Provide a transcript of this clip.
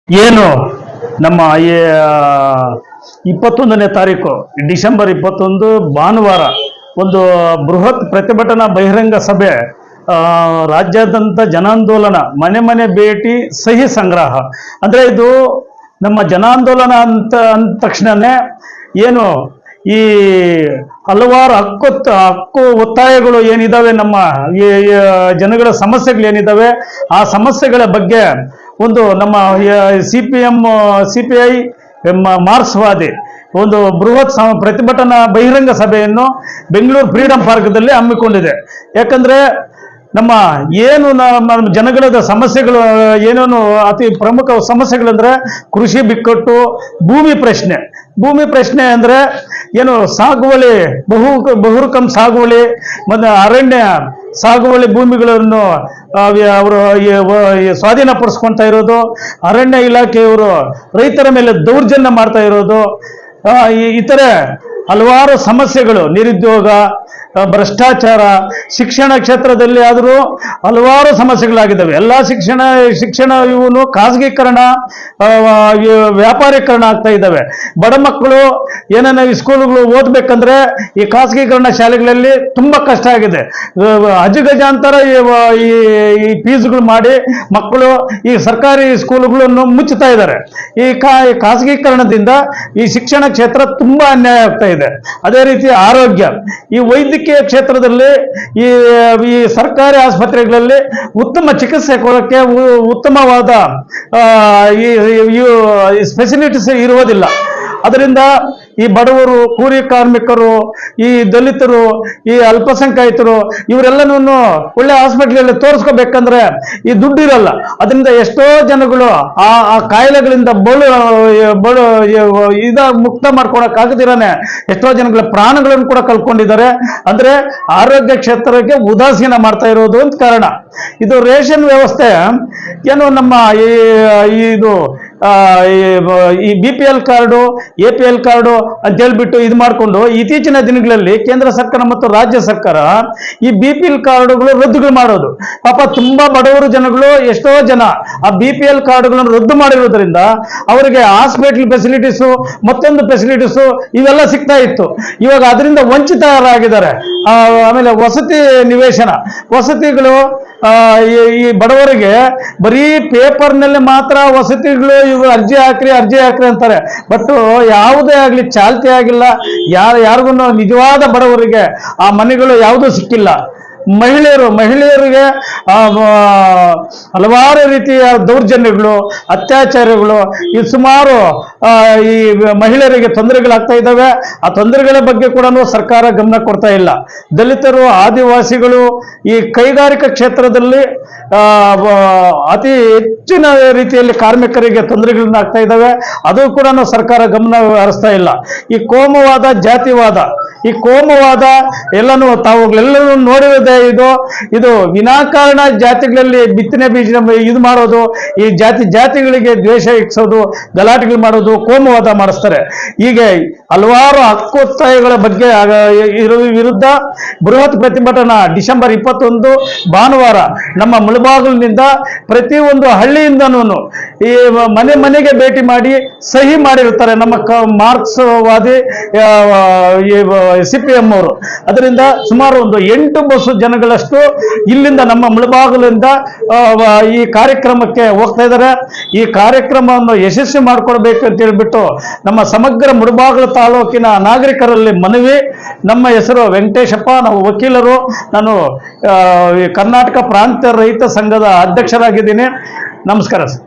ಏನು ನಮ್ಮ 21ನೇ ತಾರೀಕು ಡಿಸೆಂಬರ್ 21 ಭಾನುವಾರ ಒಂದು ಬೃಹತ್ ಪ್ರತಿಭಟನಾ ಬಹಿರಂಗ ಸಭೆ, ರಾಜ್ಯಾದ್ಯಂತ ಜನಾಂದೋಲನ, ಮನೆ ಮನೆ ಭೇಟಿ, ಸಹಿ ಸಂಗ್ರಹ. ಅಂದರೆ ಇದು ನಮ್ಮ ಜನಾಂದೋಲನ ಅಂದ ತಕ್ಷಣನೇ ಏನು ಈ ಹಲವಾರು ಹಕ್ಕು ಒತ್ತಾಯಗಳು ಏನಿದಾವೆ, ನಮ್ಮ ಈ ಜನಗಳ ಸಮಸ್ಯೆಗಳು ಏನಿದಾವೆ, ಆ ಸಮಸ್ಯೆಗಳ ಬಗ್ಗೆ ಒಂದು ನಮ್ಮ CPI ಮಾರ್ಕ್ಸ್ವಾದಿ ಒಂದು ಬೃಹತ್ ಪ್ರತಿಭಟನಾ ಬಹಿರಂಗ ಸಭೆಯನ್ನು ಬೆಂಗಳೂರು ಫ್ರೀಡಂ ಪಾರ್ಕ್ದಲ್ಲಿ ಹಮ್ಮಿಕೊಂಡಿದೆ. ಯಾಕಂದ್ರೆ ನಮ್ಮ ಏನು ನಮ್ಮ ಜನಗಳ ಸಮಸ್ಯೆಗಳು ಏನೇನು ಅತಿ ಪ್ರಮುಖ ಸಮಸ್ಯೆಗಳಂದ್ರೆ ಕೃಷಿ ಬಿಕ್ಕಟ್ಟು, ಭೂಮಿ ಪ್ರಶ್ನೆ ಅಂದ್ರೆ ಏನು ಸಾಗುವಳಿ, ಬಹುರಕಂ ಸಾಗುವಳಿ ಮತ್ತು ಅರಣ್ಯ ಸಾಗುವಳಿ ಭೂಮಿಗಳನ್ನು ಅವರು ಸ್ವಾಧೀನಪಡಿಸ್ಕೊಳ್ತಾ ಇರೋದು, ಅರಣ್ಯ ಇಲಾಖೆಯವರು ರೈತರ ಮೇಲೆ ದೌರ್ಜನ್ಯ ಮಾಡ್ತಾ ಇರೋದು, ಇತರೆ ಹಲವಾರು ಸಮಸ್ಯೆಗಳು, ನಿರುದ್ಯೋಗ, ಭ್ರಷ್ಟಾಚಾರ, ಶಿಕ್ಷಣ ಕ್ಷೇತ್ರದಲ್ಲಿ ಆದರೂ ಹಲವಾರು ಸಮಸ್ಯೆಗಳಾಗಿದ್ದಾವೆ. ಎಲ್ಲ ಶಿಕ್ಷಣ ಇವನು ಖಾಸಗೀಕರಣ, ವ್ಯಾಪಾರೀಕರಣ ಆಗ್ತಾ ಇದ್ದಾವೆ. ಬಡ ಮಕ್ಕಳು ಏನೇನೋ ಸ್ಕೂಲ್ಗಳು ಓದಬೇಕಂದ್ರೆ ಈ ಖಾಸಗೀಕರಣ ಶಾಲೆಗಳಲ್ಲಿ ತುಂಬಾ ಕಷ್ಟ ಆಗಿದೆ. ಅಜಗಜಾಂತರ ಈ ಫೀಸ್ಗಳು ಮಾಡಿ ಮಕ್ಕಳು ಈ ಸರ್ಕಾರಿ ಸ್ಕೂಲ್ಗಳನ್ನು ಮುಚ್ಚುತ್ತಾ ಇದ್ದಾರೆ. ಈ ಖಾಸಗೀಕರಣದಿಂದ ಈ ಶಿಕ್ಷಣ ಕ್ಷೇತ್ರ ತುಂಬಾ ಅನ್ಯಾಯ ಆಗ್ತಾ ಇದೆ. ಅದೇ ರೀತಿ ಆರೋಗ್ಯ, ಈ ವೈದ್ಯಕೀಯ ಕ್ಷೇತ್ರದಲ್ಲಿ ಈ ಸರ್ಕಾರಿ ಆಸ್ಪತ್ರೆಗಳಲ್ಲಿ ಉತ್ತಮ ಚಿಕಿತ್ಸೆ ಕೊಡೋಕ್ಕೆ ಉತ್ತಮವಾದ ಈ ಫೆಸಿಲಿಟೀಸ್ ಇರುವುದಿಲ್ಲ. ಅದರಿಂದ ಈ ಬಡವರು, ಕೂಲಿ ಕಾರ್ಮಿಕರು, ಈ ದಲಿತರು, ಈ ಅಲ್ಪಸಂಖ್ಯಾತರು ಇವರೆಲ್ಲನೂ ಒಳ್ಳೆ ಹಾಸ್ಪಿಟ್ಲಲ್ಲಿ ತೋರಿಸ್ಕೋಬೇಕಂದ್ರೆ ಈ ದುಡ್ಡು ಇರಲ್ಲ. ಅದರಿಂದ ಎಷ್ಟೋ ಜನಗಳು ಆ ಕಾಯಿಲೆಗಳಿಂದ ಮುಕ್ತ ಮಾಡ್ಕೊಳಕ್ಕಾಗದಿರಾನೆ ಎಷ್ಟೋ ಜನಗಳ ಪ್ರಾಣಗಳನ್ನು ಕೂಡ ಕಳ್ಕೊಂಡಿದ್ದಾರೆ. ಅಂದ್ರೆ ಆರೋಗ್ಯ ಕ್ಷೇತ್ರಕ್ಕೆ ಉದಾಸೀನ ಮಾಡ್ತಾ ಇರೋದು ಅಂತ ಕಾರಣ. ಇದು ರೇಷನ್ ವ್ಯವಸ್ಥೆ ಏನು ನಮ್ಮ ಈ BPL ಕಾರ್ಡು, APL ಕಾರ್ಡು ಅಂತ ಹೇಳ್ಬಿಟ್ಟು ಇದು ಮಾಡಿಕೊಂಡು ಇತ್ತೀಚಿನ ದಿನಗಳಲ್ಲಿ ಕೇಂದ್ರ ಸರ್ಕಾರ ಮತ್ತು ರಾಜ್ಯ ಸರ್ಕಾರ ಈ BPL ಕಾರ್ಡುಗಳು ರದ್ದುಗಳು ಮಾಡೋದು. ಪಾಪ ತುಂಬಾ ಬಡವರು ಜನಗಳು, ಎಷ್ಟೋ ಜನ ಆ BPL ಕಾರ್ಡುಗಳನ್ನು ರದ್ದು ಮಾಡಿರೋದ್ರಿಂದ ಅವರಿಗೆ ಹಾಸ್ಪಿಟಲ್ ಫೆಸಿಲಿಟೀಸು, ಮತ್ತೊಂದು ಫೆಸಿಲಿಟೀಸು ಇವೆಲ್ಲ ಸಿಗ್ತಾ ಇತ್ತು. ಇವಾಗ ಅದರಿಂದ ವಂಚಿತರಾಗಿದ್ದಾರೆ. ಆಮೇಲೆ ವಸತಿ ನಿವೇಶನ ವಸತಿಗಳು, ಈ ಬಡವರಿಗೆ ಬರೀ ಪೇಪರ್ನಲ್ಲಿ ಮಾತ್ರ ವಸತಿಗಳು ಇವು ಅರ್ಜಿ ಹಾಕ್ರಿ ಅಂತಾರೆ. ಬಟ್ ಯಾವುದೇ ಆಗಲಿ ಚಾಲ್ತಿ ಆಗಿಲ್ಲ. ಯಾರಿಗೂ ನಿಜವಾದ ಬಡವರಿಗೆ ಆ ಮನೆಗಳು ಯಾವುದೂ ಸಿಕ್ಕಿಲ್ಲ. ಮಹಿಳೆಯರಿಗೆ ಹಲವಾರು ರೀತಿಯ ದೌರ್ಜನ್ಯಗಳು, ಅತ್ಯಾಚಾರಗಳು, ಈ ಸುಮಾರು ಈ ಮಹಿಳೆಯರಿಗೆ ತೊಂದರೆಗಳಾಗ್ತಾ ಇದ್ದಾವೆ. ಆ ತೊಂದರೆಗಳ ಬಗ್ಗೆ ಕೂಡ ಸರ್ಕಾರ ಗಮನ ಕೊಡ್ತಾ ಇಲ್ಲ. ದಲಿತರು, ಆದಿವಾಸಿಗಳು, ಈ ಕೈಗಾರಿಕಾ ಕ್ಷೇತ್ರದಲ್ಲಿ ಅತಿ ಹೆಚ್ಚಿನ ರೀತಿಯಲ್ಲಿ ಕಾರ್ಮಿಕರಿಗೆ ತೊಂದರೆಗಳನ್ನ ಆಗ್ತಾ ಇದ್ದಾವೆ. ಅದು ಕೂಡ ಸರ್ಕಾರ ಗಮನ ಹರಿಸ್ತಾ ಇಲ್ಲ. ಈ ಕೋಮುವಾದ, ಜಾತಿವಾದ, ಈ ಕೋಮುವಾದ ಎಲ್ಲನೂ ತಾವುಗಳೆಲ್ಲರೂ ನೋಡಿರೋದೇ. ಇದು ವಿನಾಕಾರಣ ಜಾತಿಗಳಲ್ಲಿ ಬಿತ್ತನೆ ಬೀಜ ಇದು ಮಾಡೋದು, ಈ ಜಾತಿಗಳಿಗೆ ದ್ವೇಷ ಇಕ್ಸೋದು, ಗಲಾಟೆಗಳು ಮಾಡೋದು, ಕೋಮುವಾದ ಮಾಡಿಸ್ತಾರೆ. ಹೀಗೆ ಹಲವಾರು ಹಕ್ಕೊತ್ತಾಯಗಳ ಬಗ್ಗೆ ವಿರುದ್ಧ ಬೃಹತ್ ಪ್ರತಿಭಟನಾ ಡಿಸೆಂಬರ್ 21 ಭಾನುವಾರ ನಮ್ಮ ಮುಳಬಾಗಿಲಿನಿಂದ ಪ್ರತಿಯೊಂದು ಹಳ್ಳಿಯಿಂದನೂ ಈ ಮನೆಗೆ ಭೇಟಿ ಮಾಡಿ ಸಹಿ ಮಾಡಿರ್ತಾರೆ ನಮ್ಮ ಮಾರ್ಕ್ಸ್ವಾದಿ CPM ಅವರು. ಅದರಿಂದ ಸುಮಾರು ಒಂದು 8 ಬಸ್ ಜನಗಳಷ್ಟು ಇಲ್ಲಿಂದ ನಮ್ಮ ಮುಳಬಾಗಿಲಿಂದ ಈ ಕಾರ್ಯಕ್ರಮಕ್ಕೆ ಹೋಗ್ತಾ ಇದ್ದಾರೆ. ಈ ಕಾರ್ಯಕ್ರಮವನ್ನು ಯಶಸ್ವಿ ಮಾಡಿಕೊಡ್ಬೇಕು ಅಂತ ಹೇಳ್ಬಿಟ್ಟು ನಮ್ಮ ಸಮಗ್ರ ಮುಳಬಾಗಿಲು ತಾಲೂಕಿನ ನಾಗರಿಕರಲ್ಲಿ ಮನವಿ. ನಮ್ಮ ಹೆಸರು ವೆಂಕಟೇಶಪ್ಪ, ನಾವು ವಕೀಲರು. ನಾನು ಕರ್ನಾಟಕ ಪ್ರಾಂತ ರೈತ ಸಂಘದ ಅಧ್ಯಕ್ಷರಾಗಿದ್ದೀನಿ. ನಮಸ್ಕಾರ ಸರ್.